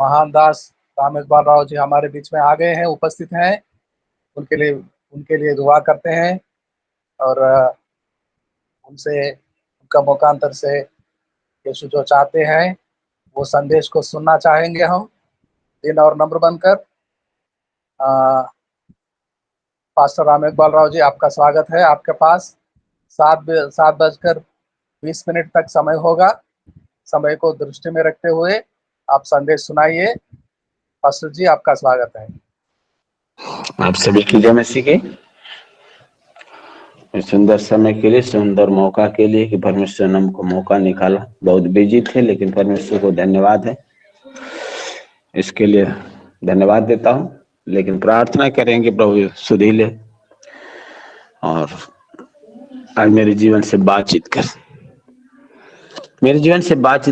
महान दास राम इकबाल राव जी हमारे बीच में आ गए हैं, उपस्थित हैं। उनके लिए दुआ करते हैं और उनसे उनका मुखांतर से यीशु जो चाहते हैं वो संदेश को सुनना चाहेंगे हम, दिन और नम्र बनकर। अ, पास्टर राम इकबाल राव जी, आपका स्वागत है। आपके पास 7 बजकर 20 मिनट तक समय होगा। समय को दृष्टि में रखते हुए आप संदेश सुनाइए। पास्टर जी, आपका स्वागत है। आप सभी की जय मसीह की। इस सुंदर समय के लिए, सुंदर मौका के लिए कि परमेश्वर ने हमको मौका निकाला। बहुत बिजी थे लेकिन परमेश्वर को धन्यवाद है, इसके लिए धन्यवाद देता हूँ। लेकिन प्रार्थना करेंगे प्रभु सुधी ले और आज मेरे जीवन से बातचीत कर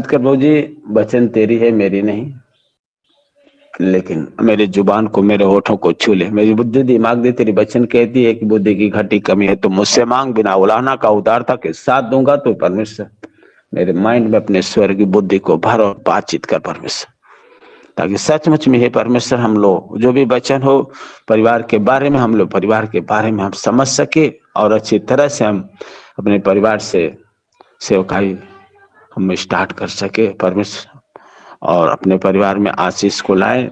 प्रभु जी। वचन तेरी है, मेरी नहीं, लेकिन मेरे जुबान को, मेरे होठों को छू ले। मेरी बुद्धि दिमाग दे, तेरी वचन कहती है कि बुद्धि की घटी कमी है तो मुझसे मांग, बिना उलाहना का उदारता के साथ दूंगा। तो परमेश्वर मेरे माइंड में अपने स्वर की बुद्धि को भर और बातचीत कर परमेश्वर, ताकि सचमुच में हे परमेश्वर हम लोग जो भी वचन हो परिवार के बारे में, हम लोग परिवार के बारे में हम समझ सके और अच्छी तरह से हम अपने परिवार से सेवकाई हम स्टार्ट कर सके परमेश्वर, और अपने परिवार में आशीष को लाए।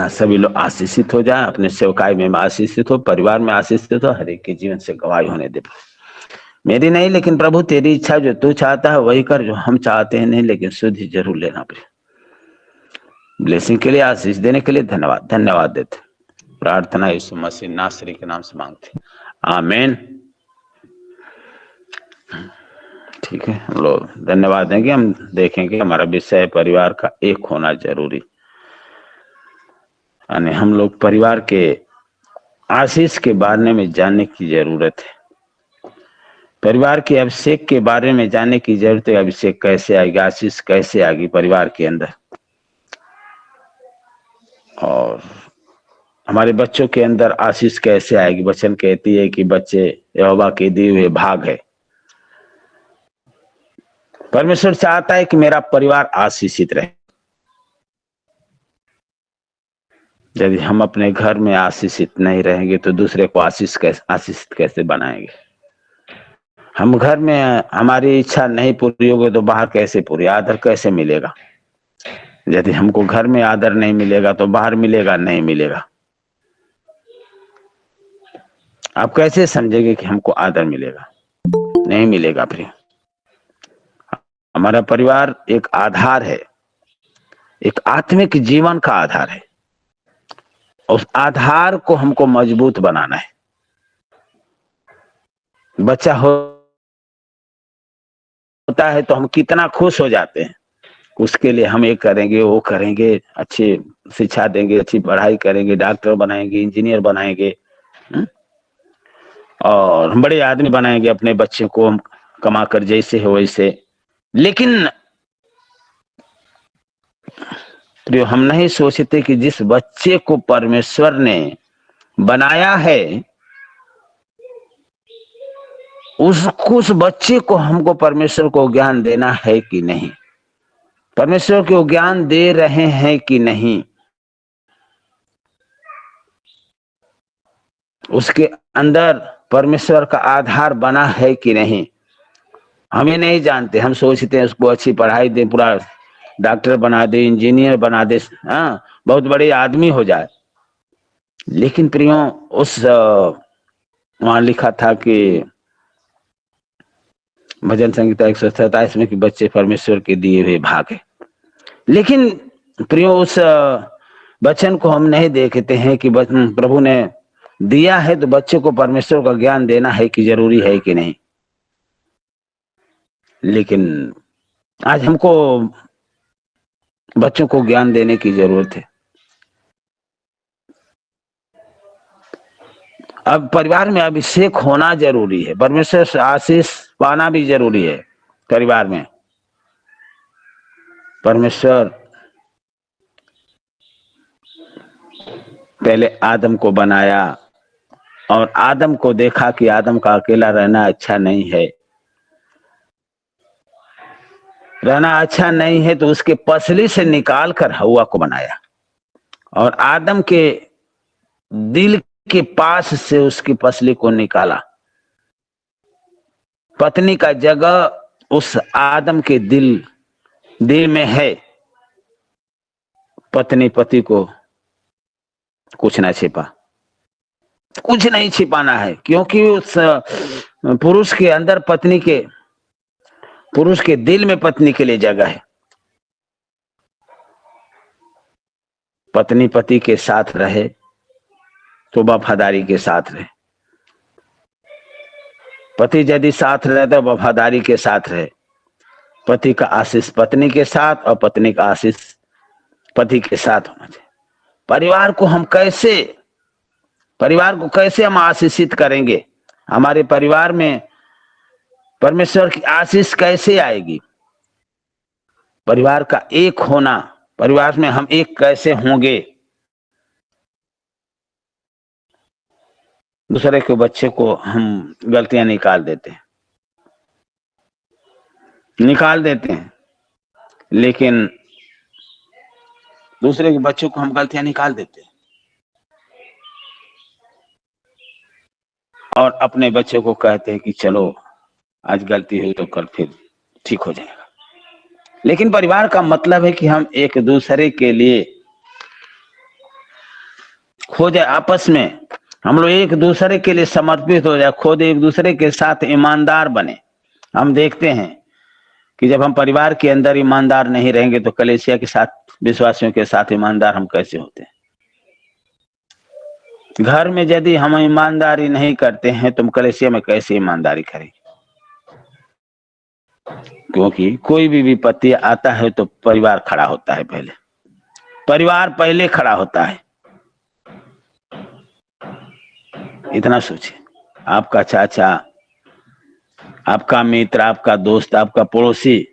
सभी लोग आशीषित हो जाए, अपने सेवकाई में आशीषित हो, परिवार में आशीषित हो, हर एक के जीवन से गवाही होने दे। मेरी नहीं लेकिन प्रभु तेरी इच्छा, जो तू चाहता है वही कर, जो हम चाहते हैं नहीं, लेकिन शुद्धि जरूर लेना पड़े। ब्लेसिंग के लिए, आशीष देने के लिए धन्यवाद देते। प्रार्थना यीशु मसीह नासरी के नाम से मांगते, आमीन। ठीक है, हम लोग धन्यवाद देंगे। हम देखेंगे हमारा विषय परिवार का एक होना जरूरी, यानी हम लोग परिवार के आशीष के बारे में जानने की जरूरत है। परिवार के अभिषेक के बारे में जानने की जरूरत है। अभिषेक कैसे आएगी, आशीष कैसे आएगी परिवार के अंदर, और हमारे बच्चों के अंदर आशीष कैसे आएगी। वचन कहती है कि बच्चे यहोवा के दिए हुए भाग है। परमेश्वर चाहता है कि मेरा परिवार आशीषित रहे। यदि हम अपने घर में आशीषित नहीं रहेंगे तो दूसरे को आशीषित कैसे बनाएंगे। हम घर में हमारी इच्छा नहीं पूरी होगी तो बाहर कैसे पूरी, आदर कैसे मिलेगा। यदि हमको घर में आदर नहीं मिलेगा तो बाहर मिलेगा नहीं मिलेगा। आप कैसे समझेंगे कि हमको आदर मिलेगा, नहीं मिलेगा। फिर हमारा परिवार एक आधार है, एक आत्मिक जीवन का आधार है। उस आधार को हमको मजबूत बनाना है। बच्चा होता है तो हम कितना खुश हो जाते हैं, उसके लिए हम ये करेंगे वो करेंगे, अच्छी शिक्षा देंगे, अच्छी पढ़ाई करेंगे, डॉक्टर बनाएंगे, इंजीनियर बनाएंगे, और हम बड़े आदमी बनाएंगे अपने बच्चे को, हम कमा कर जैसे हो वैसे। लेकिन तो हम नहीं सोचते कि जिस बच्चे को परमेश्वर ने बनाया है उस बच्चे को हमको परमेश्वर को ज्ञान देना है कि नहीं, परमेश्वर को ज्ञान दे रहे हैं कि नहीं, उसके अंदर परमेश्वर का आधार बना है कि नहीं, हमें नहीं जानते। हम सोचते हैं उसको अच्छी पढ़ाई दे, पूरा डॉक्टर बना दे, इंजीनियर बना दे, हाँ बहुत बड़े आदमी हो जाए। लेकिन प्रियो उस वहां लिखा था कि भजन संहिता 127 में कि बच्चे परमेश्वर के दिए हुए भाग है। लेकिन प्रियो उस वचन को हम नहीं देखते हैं कि प्रभु ने दिया है तो बच्चे को परमेश्वर का ज्ञान देना है कि जरूरी है कि नहीं। लेकिन आज हमको बच्चों को ज्ञान देने की जरूरत है। अब परिवार में अभिषेक होना जरूरी है, परमेश्वर से आशीष पाना भी जरूरी है। परिवार में परमेश्वर पहले आदम को बनाया और आदम को देखा कि आदम का अकेला रहना अच्छा नहीं है, रहना अच्छा नहीं है तो उसके पसली से निकाल कर हवा को बनाया और आदम के दिल के पास से उसकी पसली को निकाला। पत्नी का जगह उस आदम के दिल में है। पत्नी पति को कुछ ना छिपा, कुछ नहीं छिपाना है, क्योंकि उस पुरुष के अंदर पुरुष के दिल में पत्नी के लिए जगह है। पत्नी पति के साथ रहे तो वफादारी के साथ रहे। पति यदि साथ रहे तो वफादारी के साथ रहे। पति का आशीष पत्नी के साथ और पत्नी का आशीष पति के साथ होना चाहिए। परिवार को कैसे हम आशीषित करेंगे? हमारे परिवार में परमेश्वर की आशीष कैसे आएगी? परिवार का एक होना, परिवार में हम एक कैसे होंगे? दूसरे के बच्चे को हम गलतियां निकाल देते हैं, लेकिन दूसरे के बच्चों को हम गलतियां निकाल देते हैं और अपने बच्चे को कहते हैं कि चलो आज गलती हुई तो कल फिर ठीक हो जाएगा। लेकिन परिवार का मतलब है कि हम एक दूसरे के लिए खो जाए, आपस में हम लोग एक दूसरे के लिए समर्पित हो जाए, खुद एक दूसरे के साथ ईमानदार बने। हम देखते हैं कि जब हम परिवार के अंदर ईमानदार नहीं रहेंगे तो कलीसिया के साथ, विश्वासियों के साथ ईमानदार हम कैसे होते हैं? घर में यदि हम ईमानदारी नहीं करते हैं तो हम कलीसिया में कैसे ईमानदारी करेंगे? क्योंकि कोई भी विपत्ति आता है तो परिवार खड़ा होता है, परिवार पहले खड़ा होता है। इतना सोचिए, आपका चाचा, आपका मित्र, आपका दोस्त, आपका पड़ोसी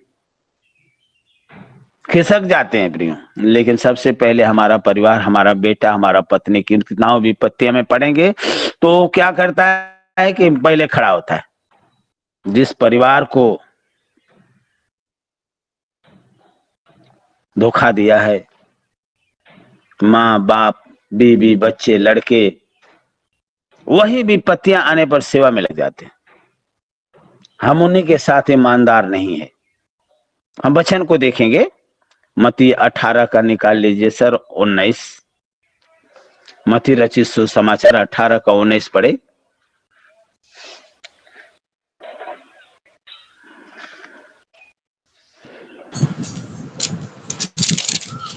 खिसक जाते हैं प्रियो, लेकिन सबसे पहले हमारा परिवार, हमारा बेटा, हमारा पत्नी की कितना विपत्तियां में पड़ेंगे तो क्या करता है कि पहले खड़ा होता है। जिस परिवार को धोखा दिया है, माँ बाप, बीवी, बच्चे, लड़के, वही विपत्तियां आने पर सेवा में लग जाते हैं। हम उन्हीं के साथ ईमानदार नहीं है। हम वचन को देखेंगे, मत्ती 18 का निकाल लीजिए सर, 19। मत्ती रचित सुसमाचार 18 का 19 पढ़े।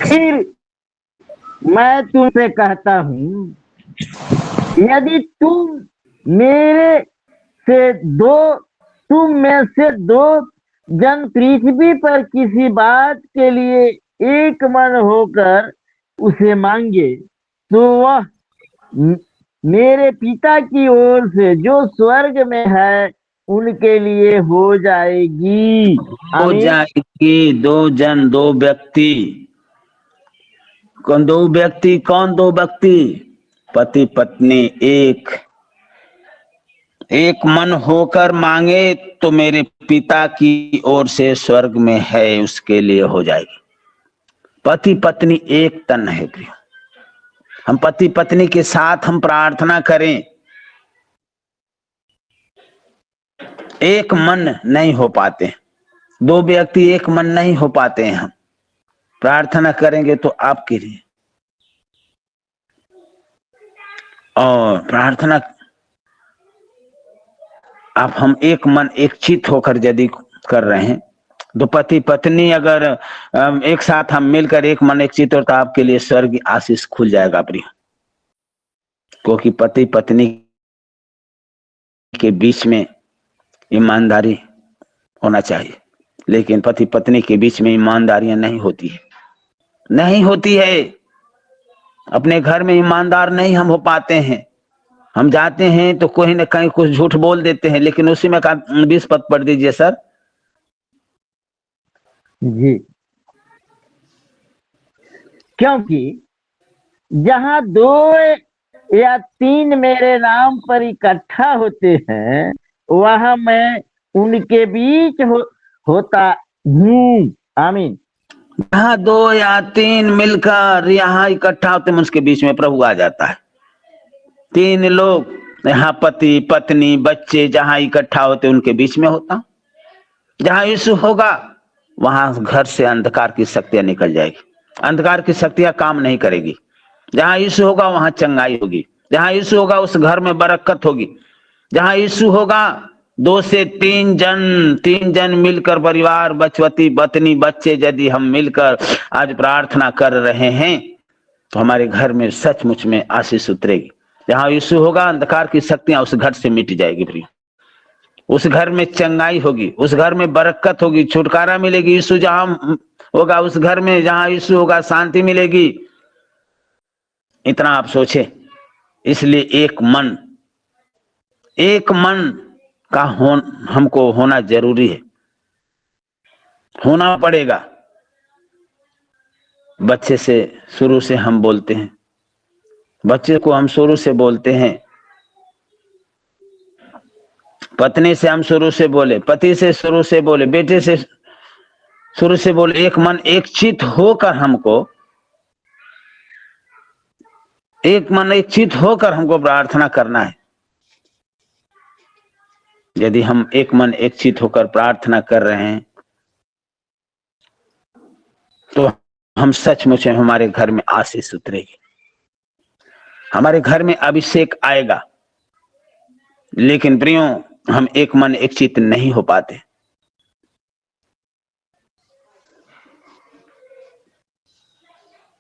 फिर मैं तुमसे कहता हूँ, यदि तुम में से दो जन पृथ्वी पर किसी बात के लिए एक मन होकर उसे मांगे तो वह मेरे पिता की ओर से जो स्वर्ग में है उनके लिए हो जाएगी। हो जाएगी। दो व्यक्ति, कौन दो व्यक्ति? पति पत्नी एक मन होकर मांगे तो मेरे पिता की ओर से स्वर्ग में है, उसके लिए हो जाएगी। पति पत्नी एक तन है प्रियो। हम पति पत्नी के साथ हम प्रार्थना करें, एक मन नहीं हो पाते, दो व्यक्ति एक मन नहीं हो पाते हैं। हम प्रार्थना करेंगे तो आपके लिए, और प्रार्थना आप हम एक मन एक चित होकर यदि कर रहे हैं तो पति पत्नी अगर एक साथ हम मिलकर एक मन एक चित हो तो आपके लिए स्वर्ग आशीष खुल जाएगा प्रिय। क्योंकि पति पत्नी के बीच में ईमानदारी होना चाहिए, लेकिन पति पत्नी के बीच में ईमानदारियां नहीं होती है। अपने घर में ईमानदार नहीं हम हो पाते हैं। हम जाते हैं तो कोई न कहीं कुछ झूठ बोल देते हैं, लेकिन उसी में का 20 पद पढ़ दीजिए सर जी। क्योंकि जहां 2 या 3 मेरे नाम पर इकट्ठा होते हैं वहां मैं उनके बीच होता आमीन। जहां 2 या 3 मिलकर यहाँ इकट्ठा होते हैं, उसके बीच में प्रभु आ जाता है। 3 लोग यहाँ पति पत्नी बच्चे जहां इकट्ठा होते उनके बीच में होता। जहां यीशु होगा वहां घर से अंधकार की शक्तियां निकल जाएगी, अंधकार की शक्तियां काम नहीं करेगी। जहां यीशु होगा वहां चंगाई होगी। जहां यीशु होगा उस घर में बरकत होगी। जहां यीशु होगा 2 से 3 जन मिलकर, परिवार बचवती पत्नी बच्चे यदि हम मिलकर आज प्रार्थना कर रहे हैं तो हमारे घर में सचमुच में आशीष उतरेगी। जहां यीशु होगा अंधकार की शक्तियां उस घर से मिट जाएगी प्रिय। उस घर में चंगाई होगी, उस घर में बरकत होगी, छुटकारा मिलेगी। यीशु जहां होगा उस घर में, जहां यीशु होगा शांति मिलेगी। इतना आप सोचे। इसलिए एक मन का हमको होना जरूरी है, होना पड़ेगा। बच्चे से शुरू से हम बोलते हैं, बच्चे को हम शुरू से बोलते हैं, पत्नी से हम शुरू से बोले, पति से शुरू से बोले, बेटे से शुरू से बोले, एक मन एक चित होकर हमको, एक मन एक चित होकर हमको प्रार्थना करना है। यदि हम एक मन एक चित होकर प्रार्थना कर रहे हैं तो हम सचमुच में हमारे घर में आशीष उतरेगी, हमारे घर में अभिषेक आएगा। लेकिन प्रियो हम एक मन एक चित नहीं हो पाते।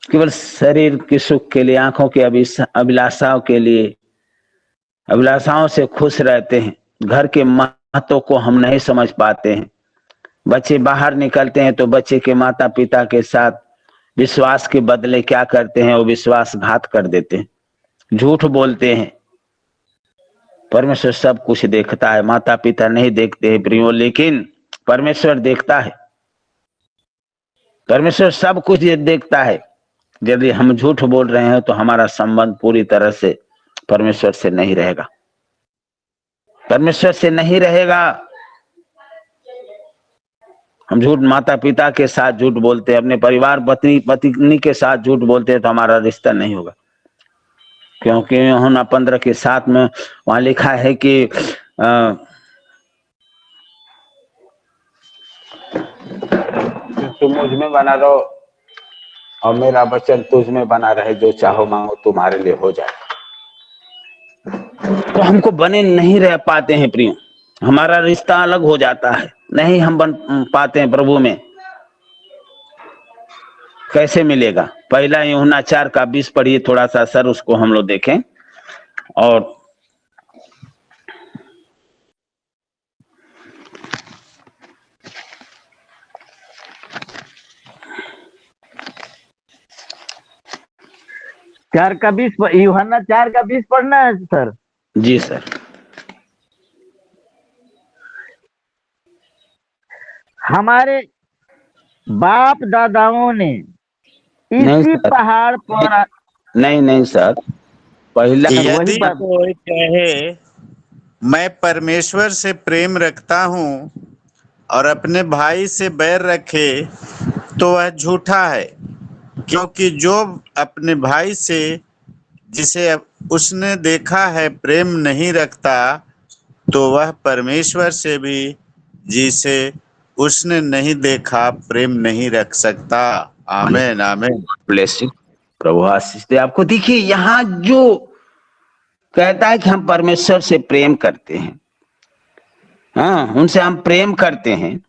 केवल शरीर के सुख के लिए, आंखों के अभिलाषाओं के लिए, अभिलाषाओं से खुश रहते हैं। घर के महत्व को हम नहीं समझ पाते हैं। बच्चे बाहर निकलते हैं तो बच्चे के माता पिता के साथ विश्वास के बदले क्या करते हैं, वो विश्वासघात कर देते हैं, झूठ बोलते हैं। परमेश्वर सब कुछ देखता है, माता पिता नहीं देखते हैं प्रियो, लेकिन परमेश्वर देखता है। परमेश्वर सब कुछ देखता है। यदि हम झूठ बोल रहे हैं तो हमारा संबंध पूरी तरह से परमेश्वर से नहीं रहेगा, परमेश्वर से नहीं रहेगा। हम झूठ माता पिता के साथ झूठ बोलते हैं, अपने परिवार पत्नी के साथ झूठ बोलते हैं तो हमारा रिश्ता नहीं होगा। क्योंकि यूहन्ना 15 के 7 में वहां लिखा है कि तुम मुझ में बना रहो और मेरा वचन तुझ में बना रहे, जो चाहो मांगो तुम्हारे लिए हो जाए। तो हमको बने नहीं रह पाते हैं प्रियो, हमारा रिश्ता अलग हो जाता है, नहीं हम बन पाते हैं प्रभु में। कैसे मिलेगा? पहला यूहन्ना 4:20 पढ़िए थोड़ा सा सर, उसको हम लोग देखें। और यूहन्ना 4:20 पढ़ना है सर। जी सर। हमारे बाप दादाओं ने इसी पहाड़ पर नहीं सर, पहला यदि कोई कहे मैं परमेश्वर से प्रेम रखता हूँ और अपने भाई से बैर रखे तो वह झूठा है, क्योंकि जो अपने भाई से जिसे उसने देखा है प्रेम नहीं रखता तो वह परमेश्वर से भी जिसे उसने नहीं देखा प्रेम नहीं रख सकता। आमीन आमीन। ब्लेसिंग, प्रभु आशीष दे आपको। देखिए यहाँ जो कहता है कि हम परमेश्वर से प्रेम करते हैं, हाँ उनसे हम प्रेम करते हैं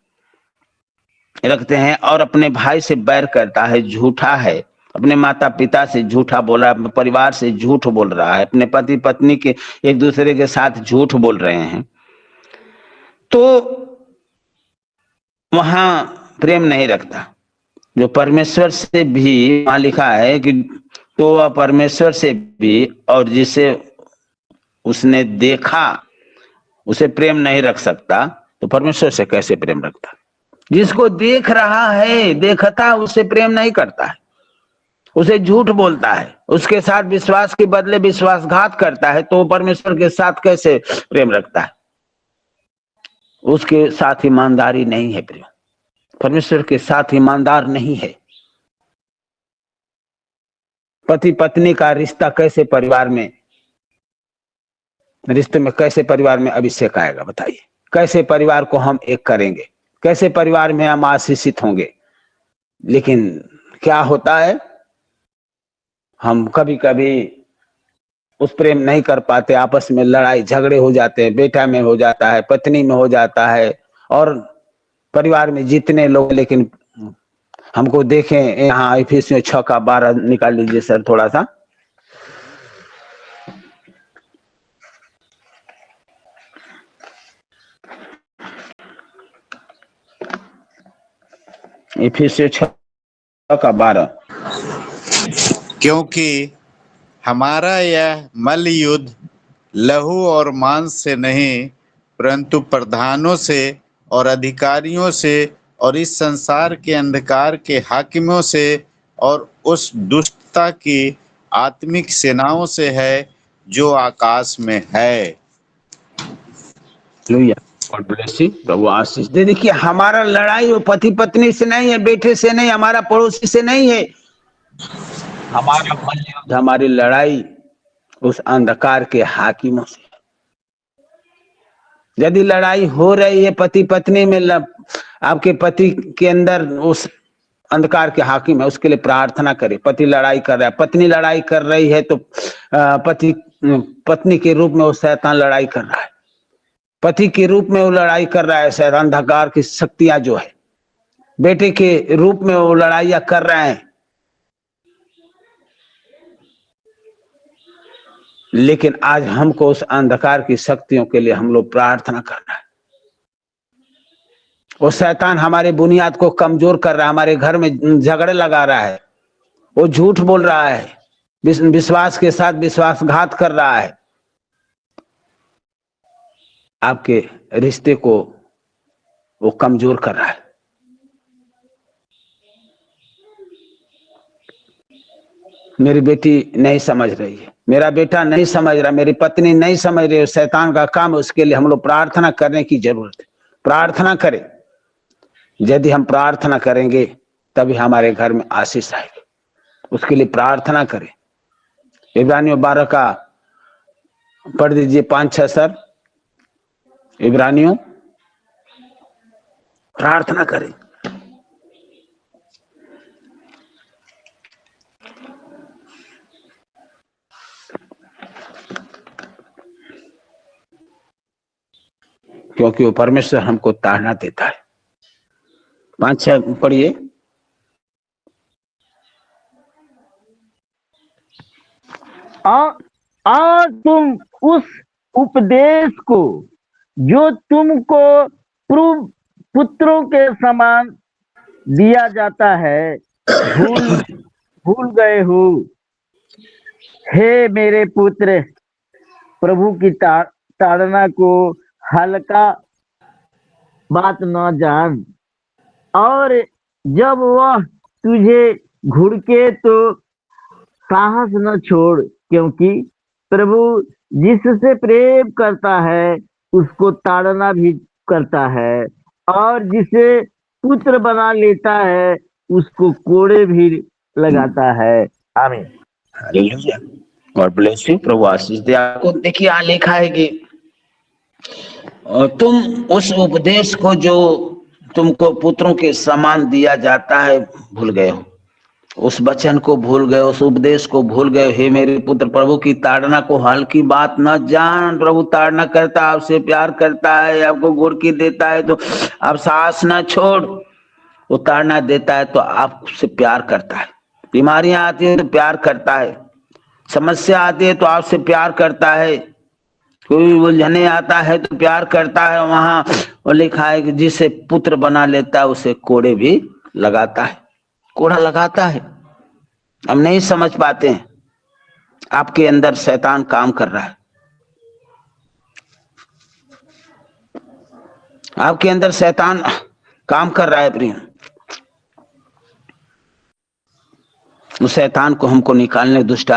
रखते हैं, और अपने भाई से बैर करता है, झूठा है। अपने माता पिता से झूठा बोला, अपने परिवार से झूठ बोल रहा है, अपने पति पत्नी के एक दूसरे के साथ झूठ बोल रहे हैं, तो वहां प्रेम नहीं रखता। जो परमेश्वर से भी, वहां लिखा है कि तो वह परमेश्वर से भी और जिसे उसने देखा उसे प्रेम नहीं रख सकता, तो परमेश्वर से कैसे प्रेम रखता? जिसको देख रहा है, देखता, उससे प्रेम नहीं करता है, उसे झूठ बोलता है, उसके साथ विश्वास के बदले विश्वासघात करता है, तो परमेश्वर के साथ कैसे प्रेम रखता है? उसके साथ ईमानदारी नहीं है प्रिय। परमेश्वर के साथ ईमानदार नहीं है। पति पत्नी का रिश्ता कैसे परिवार में, रिश्ते में कैसे परिवार में अभिषेक आएगा बताइए? कैसे परिवार को हम एक करेंगे? कैसे परिवार में हम आशीषित होंगे? लेकिन क्या होता है, हम कभी कभी उस प्रेम नहीं कर पाते, आपस में लड़ाई झगड़े हो जाते हैं, बेटा में हो जाता है, पत्नी में हो जाता है, और परिवार में जितने लोग। लेकिन हमको देखें यहाँ इफिसियों 6:12 निकाल लीजिए सर थोड़ा सा। इफिसियों 6:12। क्योंकि हमारा यह मल्ल युद्ध लहू और मांस से नहीं, परंतु प्रधानों से और अधिकारियों से और इस संसार के अंधकार के हाकिमों से और उस दुष्टता की आत्मिक सेनाओं से है जो आकाश में है। गॉड ब्लेस यू, प्रभु आशीष दे। देखिए, हमारा लड़ाई वो पति पत्नी से नहीं है, बेटे से नहीं, हमारा पड़ोसी से नहीं है। हमारा मल्ल युद्ध, हमारी लड़ाई उस अंधकार के हाकिमों से। यदि लड़ाई हो रही है पति पत्नी में, आपके पति के अंदर उस अंधकार के हाकिम है, उसके लिए प्रार्थना करें। पति लड़ाई कर रहा है, पत्नी लड़ाई कर रही है, तो पत्नी के रूप में वो शैतान लड़ाई कर रहा है, पति के रूप में वो लड़ाई कर रहा है शैतान, अंधकार की शक्तियां जो है, बेटे के रूप में वो लड़ाइयां कर रहे हैं। लेकिन आज हमको उस अंधकार की शक्तियों के लिए हम लोग प्रार्थना करना है। वो शैतान हमारे बुनियाद को कमजोर कर रहा है, हमारे घर में झगड़े लगा रहा है, वो झूठ बोल रहा है, विश्वास के साथ विश्वासघात कर रहा है, आपके रिश्ते को वो कमजोर कर रहा है। मेरी बेटी नहीं समझ रही है, मेरा बेटा नहीं समझ रहा, मेरी पत्नी नहीं समझ रही है, शैतान का काम है। उसके लिए हम लोग प्रार्थना करने की जरूरत है। प्रार्थना करें। यदि हम प्रार्थना करेंगे तभी हमारे घर में आशीष आएगी। उसके लिए प्रार्थना करें। इब्रानियों 12 का पढ़ दीजिए 5-6 सर। इब्रानियों, प्रार्थना करें। क्योंकि वो परमेश्वर हमको ताड़ना देता है। 5-6 पढ़िए। और तुम उस उपदेश को जो तुमको पुत्रों के समान दिया जाता है भूल गए हो। हे मेरे पुत्र, प्रभु की ताड़ना को हल्का बात न जान, और जब वह तुझे घुड़के तो साहस न छोड़, क्योंकि प्रभु जिससे प्रेम करता है उसको ताड़ना भी करता है, और जिसे पुत्र बना लेता है उसको कोड़े भी लगाता है। आमीन। हालेलुया। गॉड ब्लेस यू, प्रभु आशीष दे आपको। देखिए यहाँ लिखा है कि तुम उस उपदेश को जो तुमको पुत्रों के समान दिया जाता है भूल गए हो। उस वचन को भूल गए, उस उपदेश को भूल गए। हे मेरे पुत्र, प्रभु की ताड़ना को हल्की बात न जान। प्रभु ताड़ना करता है, आपसे प्यार करता है, आपको गुड़की देता है तो आप साहस न छोड़। वो ताड़ना देता है तो आपसे प्यार करता है। बीमारियां आती है तो प्यार करता है, समस्या आती है तो आपसे प्यार करता है, कोई उलझने आता है तो प्यार करता है। वहां वो लिखा है कि जिसे पुत्र बना लेता है उसे कोड़े भी लगाता है, कोड़ा लगाता है। हम नहीं समझ पाते हैं, आपके अंदर शैतान काम कर रहा है, आपके अंदर शैतान काम कर रहा है प्रिय। उस शैतान को हमको निकालने, दुष्ट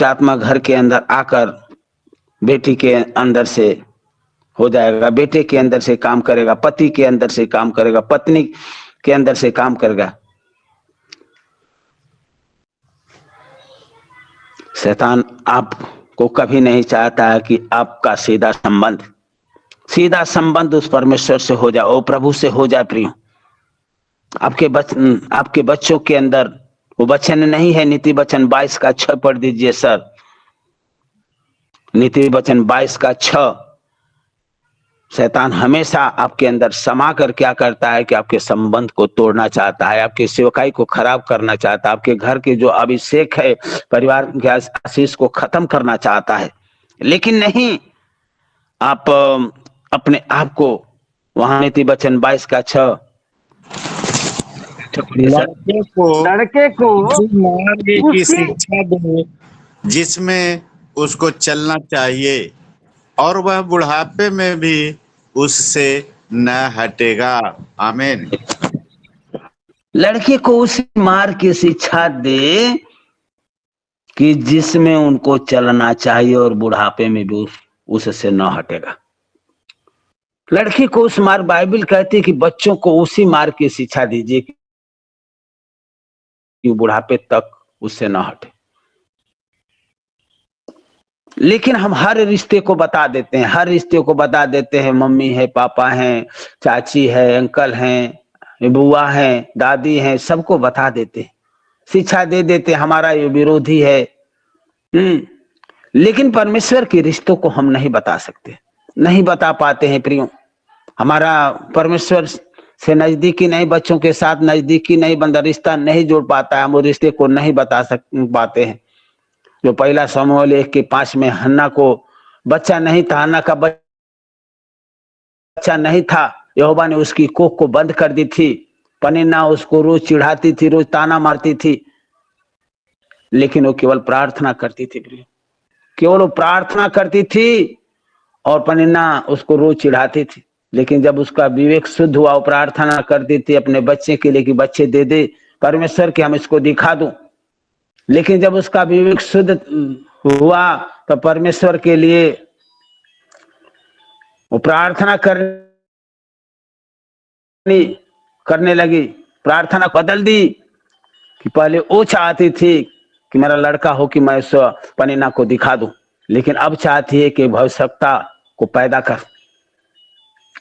आत्मा घर के अंदर आकर बेटी के अंदर से हो जाएगा, बेटे के अंदर से काम करेगा, पति के अंदर से काम करेगा, पत्नी के अंदर से काम करेगा। शैतान आपको कभी नहीं चाहता है कि आपका सीधा संबंध उस परमेश्वर से हो जाए, ओ प्रभु से हो जाए। प्रियो, आपके बच्चों के अंदर वो वचन नहीं है। नीति वचन 22 का 6 पढ़ दीजिए सर। नीति वचन 22 का 6। शैतान हमेशा आपके अंदर समा कर क्या करता है कि आपके संबंध को तोड़ना चाहता है, आपकी सेवकाई को खराब करना चाहता है, आपके घर के जो अभिषेक है, परिवार के आशीष को खत्म करना चाहता है। लेकिन नहीं, आप अपने आप को वहां नीति वचन 22 का 6 लड़के को उसी मार्ग की उसी शिक्षा दे जिसमें उसको चलना चाहिए, और वह बुढ़ापे में भी उससे न हटेगा। आमीन। लड़के को उसी मार्ग की शिक्षा दे कि जिसमें उनको चलना चाहिए और बुढ़ापे में भी उससे न हटेगा। लड़की को उस मार्ग, बाइबल कहती है कि बच्चों को उसी मार्ग की शिक्षा दीजिए कि बुढ़ापे तक उससे न हटे। लेकिन हम हर रिश्ते को बता देते हैं, हर रिश्ते को बता देते हैं। मम्मी है, पापा हैं, चाची है, अंकल हैं, बुआ है, दादी है, सबको बता देते हैं, शिक्षा दे देते, हमारा ये विरोधी है। लेकिन परमेश्वर के रिश्तों को हम नहीं बता सकते, नहीं बता पाते हैं। प्रियो, हमारा परमेश्वर से नजदीकी नहीं, बच्चों के साथ नजदीकी नहीं, बंदा रिश्ता नहीं जोड़ पाता है, हम वो रिश्ते को नहीं बता पाते हैं। जो पहला शमूएल 1:5 में हन्ना को बच्चा नहीं था, हन्ना का बच्चा नहीं था, यहोवा ने उसकी कोख को बंद कर दी थी। पनिन्ना उसको रोज चिढ़ाती थी, रोज ताना मारती थी, लेकिन वो केवल प्रार्थना करती थी। केवल वो प्रार्थना करती थी और पनिन्ना उसको रोज चिढ़ाती थी। लेकिन जब उसका विवेक शुद्ध हुआ, वो प्रार्थना करती थी अपने बच्चे के लिए कि बच्चे दे दे परमेश्वर के, हम इसको दिखा दूं। लेकिन जब उसका विवेक शुद्ध हुआ तो परमेश्वर के लिए वो प्रार्थना करने लगी, प्रार्थना बदल दी कि पहले वो चाहती थी कि मेरा लड़का हो कि मैं उस पनिन्ना को दिखा दूं, लेकिन अब चाहती है कि भविष्यता को पैदा कर।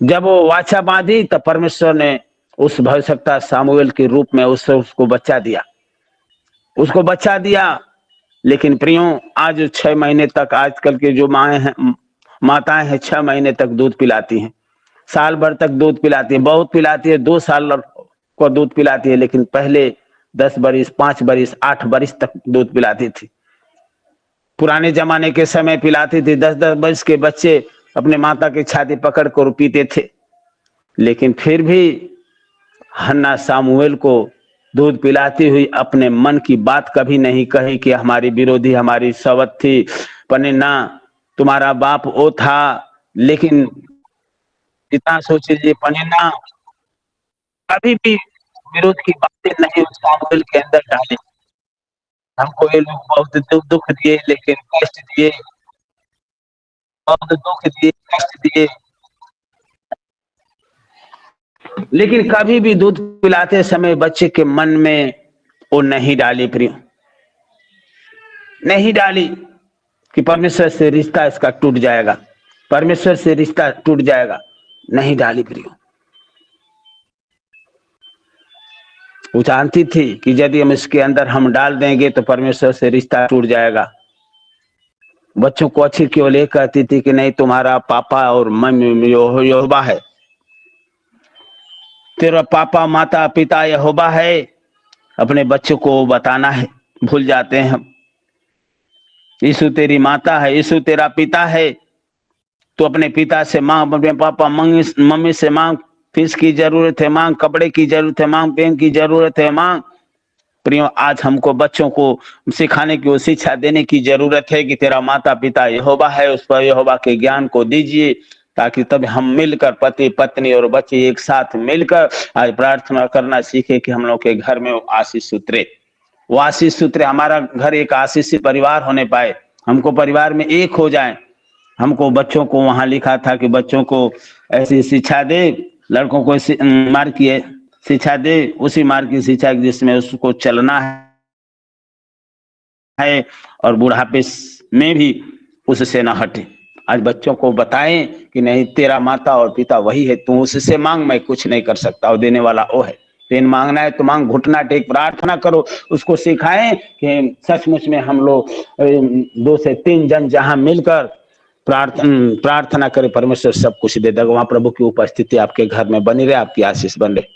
जब वो वाचा बांधी तब परमेश्वर ने उस भविष्यता सामुएल के रूप में उसको बच्चा दिया। लेकिन प्रियो, आज 6 महीने तक, आजकल के जो माताएं हैं 6 महीने तक दूध पिलाती हैं, साल भर तक दूध पिलाती है, बहुत पिलाती है, 2 साल को दूध पिलाती है। लेकिन पहले 10 बरिस, 5 बरिस, 8 बरिस तक दूध पिलाती थी। पुराने जमाने के समय पिलाती थी। 10-10 बरिस के बच्चे अपने माता की छाती पकड़ कर पीते थे। लेकिन फिर भी हन्ना सामुएल को दूध पिलाती हुई अपने मन की बात कभी नहीं कही कि हमारी विरोधी, हमारी सवत थी पनिन्ना, तुम्हारा बाप वो था। लेकिन इतना सोच लीजिए, पनिन्ना कभी भी विरोध की बातें नहीं उस सामुएल के अंदर डाली। हमको ये लोग बहुत दुख दिए, लेकिन कष्ट दिए, बहुत दुख दिए, कष्ट दिए, लेकिन कभी भी दूध पिलाते समय बच्चे के मन में वो नहीं डाली। प्रिय, नहीं डाली कि परमेश्वर से रिश्ता इसका टूट जाएगा, परमेश्वर से रिश्ता टूट जाएगा, नहीं डाली। प्रिय, वो जानती थी कि यदि हम इसके अंदर हम डाल देंगे तो परमेश्वर से रिश्ता टूट जाएगा। बच्चों को अच्छी केवल ये कहती थी कि नहीं, तुम्हारा पापा और मम्मी यहोवा है, तेरा पापा माता पिता यहोवा है। अपने बच्चों को बताना है, भूल जाते हैं हम। यीशु तेरी माता है, यीशु तेरा पिता है, तो अपने पिता से मांग, अपने पापा मम्मी से मांग, फीस की जरूरत है मांग, कपड़े की जरूरत है मांग, पेन की जरूरत है मांग। प्रियो, आज हमको बच्चों को सिखाने की, वो शिक्षा देने की जरूरत है कि तेरा माता पिता यहोवा है, उस पर यहोवा के ज्ञान को दीजिए, ताकि तब हम मिलकर, पति पत्नी और बच्चे एक साथ मिलकर आज प्रार्थना करना सीखे कि हम लोग के घर में वो आशीष उतरे, वो आशीष उतरे, हमारा घर एक आशीषित परिवार होने पाए, हमको परिवार में एक हो जाए। हमको बच्चों को वहां लिखा था कि बच्चों को ऐसी शिक्षा दे, लड़कों को मार्ग की शिक्षा दे, उसी मार्ग की शिक्षा जिसमें उसको चलना है और बुढ़ापे में भी उससे न हटे। आज बच्चों को बताएं कि नहीं, तेरा माता और पिता वही है, तू उससे मांग, मैं कुछ नहीं कर सकता, और देने वाला वो है। पेन मांगना है तो मांग, घुटना टेक प्रार्थना करो। उसको सिखाएं कि सचमुच में हम लोग 2 से 3 जन जहां मिलकर प्रार्थना करें, परमेश्वर सब कुछ दे देगा। वहां प्रभु की उपस्थिति आपके घर में बनी रहे, आपकी आशीष बन रहे।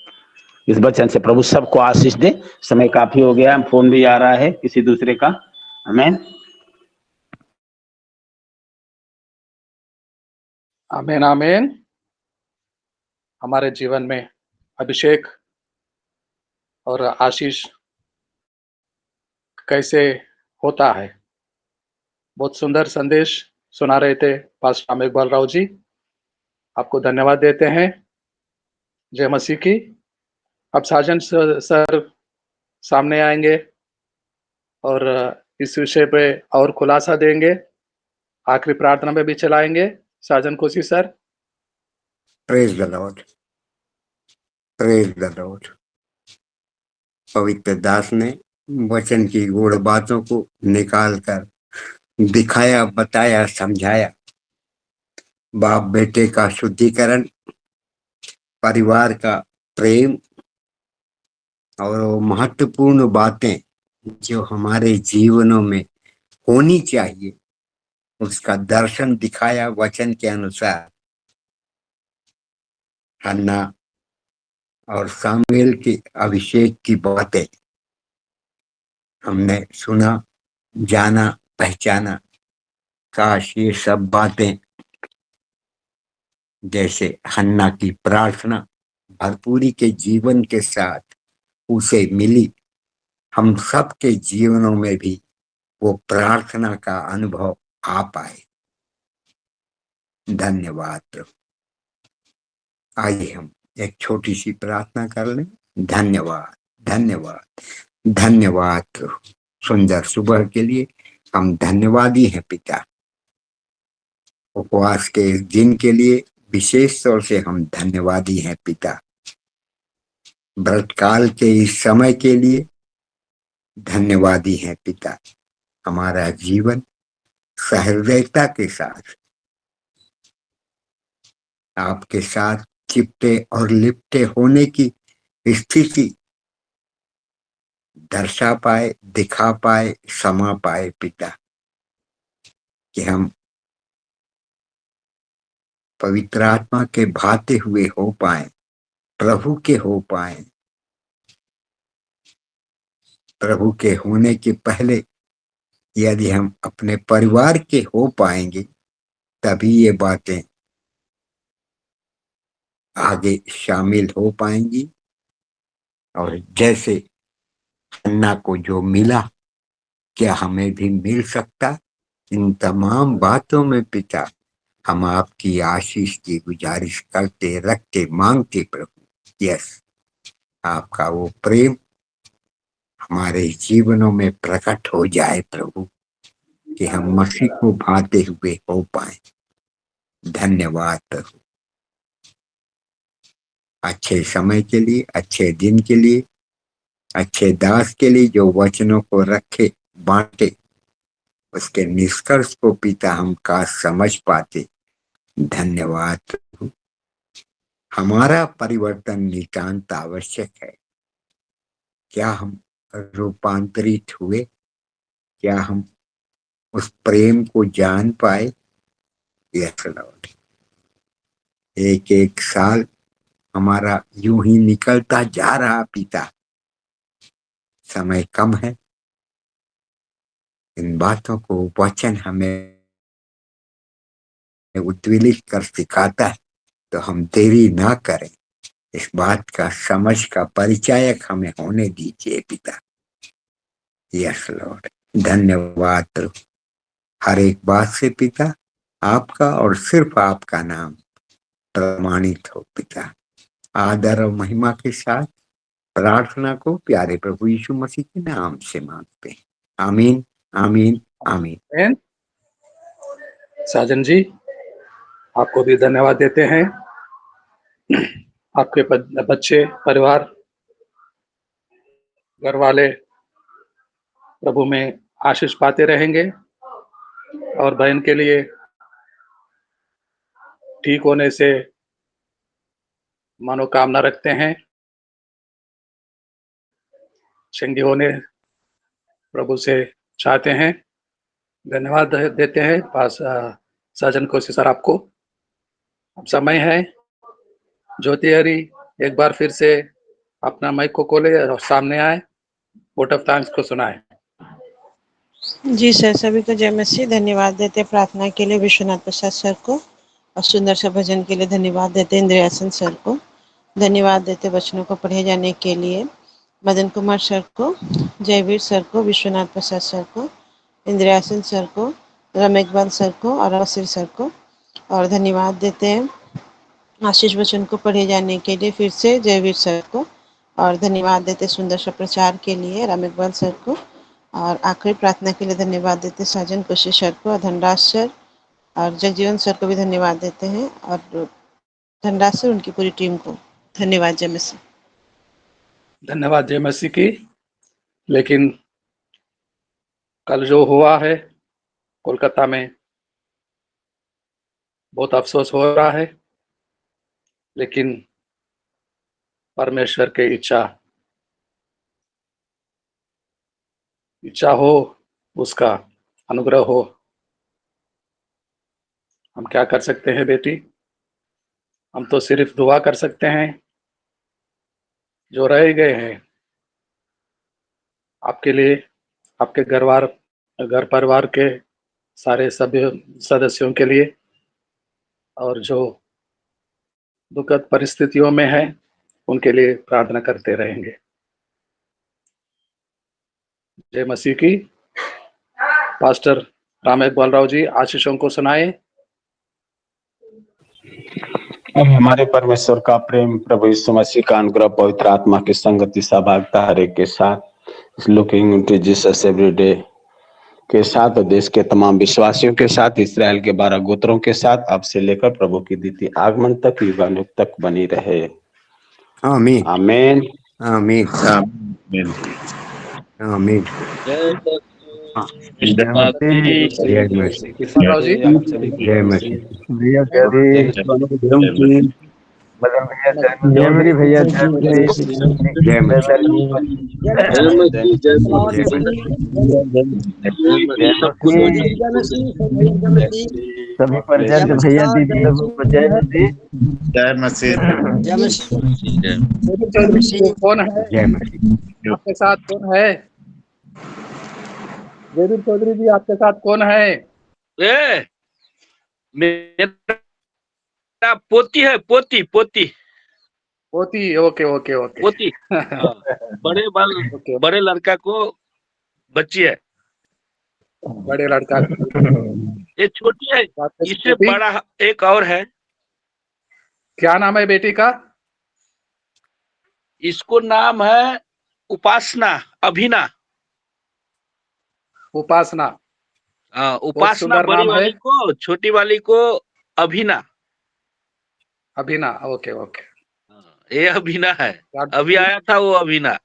इस वचन से प्रभु सबको आशीष दे। समय काफी हो गया, फोन भी आ रहा है किसी दूसरे का। आमीन। आमीन आमीन। हमारे जीवन में अभिषेक और आशीष कैसे होता है, बहुत सुंदर संदेश सुना रहे थे पास्टर अमित बालराव जी। आपको धन्यवाद देते हैं। जय मसीह की। अब साजन सर सामने आएंगे और इस विषय पे और खुलासा देंगे, आखिरी प्रार्थना में भी चलाएंगे। साजन खुशी sir. Praise the Lord, praise the Lord. पवित्र दास ने वचन की गूढ़ बातों को निकाल कर दिखाया, बताया, समझाया। बाप बेटे का शुद्धिकरण, परिवार का प्रेम और वो महत्वपूर्ण बातें जो हमारे जीवनों में होनी चाहिए, उसका दर्शन दिखाया वचन के अनुसार। हन्ना और सामुएल के अभिषेक की बातें हमने सुना, जाना, पहचाना। काश ये सब बातें जैसे हन्ना की प्रार्थना भरपूरी के जीवन के साथ उसे मिली, हम सब के जीवनों में भी वो प्रार्थना का अनुभव आ पाए। धन्यवाद प्रभु। आइए हम एक छोटी सी प्रार्थना कर लें। धन्यवाद, धन्यवाद, धन्यवाद प्रभु। सुंदर सुबह के लिए हम धन्यवादी हैं पिता। उपवास के इस दिन के लिए विशेष तौर से हम धन्यवादी हैं पिता। व्रत काल के इस समय के लिए धन्यवादी हैं पिता। हमारा जीवन सहृदयता के साथ आपके साथ चिपटे और लिपटे होने की स्थिति दर्शा पाए, दिखा पाए, समा पाए पिता, कि हम पवित्र आत्मा के भाते हुए हो पाए, प्रभु के हो पाए। प्रभु के होने के पहले यदि हम अपने परिवार के हो पाएंगे, तभी ये बातें आगे शामिल हो पाएंगी। और जैसे हन्ना को जो मिला, क्या हमें भी मिल सकता? इन तमाम बातों में पिता हम आपकी आशीष की गुजारिश करते, रखते, मांगते प्रभु। यस, आपका वो प्रेम हमारे जीवनों में प्रकट हो जाए प्रभु, कि हम मसीह को भाते हुए हो पाए। धन्यवाद प्रभु, अच्छे समय के लिए, अच्छे दिन के लिए, अच्छे दास के लिए जो वचनों को रखे, बांटे, उसके निष्कर्ष को पिता हम का समझ पाते। धन्यवाद प्रभु। हमारा परिवर्तन नितांत आवश्यक है। क्या हम रूपांतरित हुए? क्या हम उस प्रेम को जान पाए? Yes Lord. एक एक साल हमारा यूं ही निकलता जा रहा पिता, समय कम है। इन बातों को वचन हमें उद्वेलित कर सिखाता है, तो हम देरी ना करें। इस बात का समझ का परिचायक हमें होने दीजिए पिता। Yes Lord. धन्यवाद प्रभु। हर एक बात से पिता आपका और सिर्फ आपका नाम प्रमाणित हो पिता। आदर और महिमा के साथ प्रार्थना को प्यारे प्रभु यीशु मसीह के नाम से मांगते हैं। आमीन, आमीन, आमीन। आमीन। साजन जी, आपको भी धन्यवाद देते हैं। आपके बच्चे, परिवार, घर वाले प्रभु में आशीष पाते रहेंगे और बहन के लिए ठीक होने से मनोकामना रखते हैं। चंगी होने प्रभु से चाहते हैं। धन्यवाद देते हैं साजन कोसी सर आपको। अब समय है, ज्योति हरी एक बार फिर से अपना माइक को खोले और सामने आए, वोट ऑफ थैंक्स को सुनाए। जी सर, सभी को जय मसीह। धन्यवाद देते प्रार्थना के लिए विश्वनाथ प्रसाद सर को, और सुंदर सा भजन के लिए धन्यवाद देते इंद्रियासन सर को। धन्यवाद देते वचनों को पढ़े जाने के लिए मदन कुमार सर को, जयवीर सर को, विश्वनाथ प्रसाद सर को, इंद्रियासन सर को, रमेकबाल सर को और अवसर सर को। और धन्यवाद देते हैं आशीष वचन को पढ़े जाने के लिए फिर से जयवीर सर को। और धन्यवाद देते सुंदर सा प्रचार के लिए रमेकबाल सर को। और आखिरी प्रार्थना के लिए धन्यवाद देते साजन कोशिश सर को और धनराज सर और जगजीवन सर को भी धन्यवाद देते हैं, और धनराज सर उनकी पूरी टीम को धन्यवाद। जय मसीह। धन्यवाद जय मसीह की। लेकिन कल जो हुआ है कोलकाता में, बहुत अफसोस हो रहा है, लेकिन परमेश्वर की इच्छा हो, उसका अनुग्रह हो। हम क्या कर सकते हैं बेटी? हम तो सिर्फ दुआ कर सकते हैं। जो रह गए हैं आपके लिए, आपके घर परिवार के सारे सभी सदस्यों के लिए, और जो दुखद परिस्थितियों में है उनके लिए प्रार्थना करते रहेंगे। जय मसीह की। पास्टर राम इकबाल राव जी आशीषों को सुनाए। अब हमारे परमेश्वर का प्रेम, प्रभु यीशु मसीह का अनुग्रह, पवित्र आत्मा की संगति, सहभागिता हर एक के साथ लुकिंग इनटू जीसस एवरीडे के साथ और देश के तमाम विश्वासियों के साथ, इस्राएल के 12 गोत्रों के साथ, अब से लेकर प्रभु की द्वितीय आगमन तक, युगानुग तक बनी रहे। आमीन आमीन। आमीन आमीन। जय मसीह। जय मसीह किशन राव जी, जय मसीह भैया मदन भैया जय मसीह भैया जय मसीह। जय मसीह जय मसीह। सभी परिजन भैया दीदी लोगों को जय मसीह। जय मसीह। कौन है जय मसीह। आपके साथ? कौन है? जयवीर चौधरी जी, आपके साथ कौन है? मेरा पोती है, पोती पोती पोती। Okay okay okay. पोती। बड़े लड़का को बच्ची है। बड़े लड़का ये छोटी है, इससे बड़ा एक और है। क्या नाम है बेटी का? इसको नाम है उपासना, अभिना। उपासना। उपासना सुंदर बड़ी नाम है। वाली को, छोटी वाली को अभिना। अभिना। Okay okay. ये अभिना है, अभी आया था वो अभिना।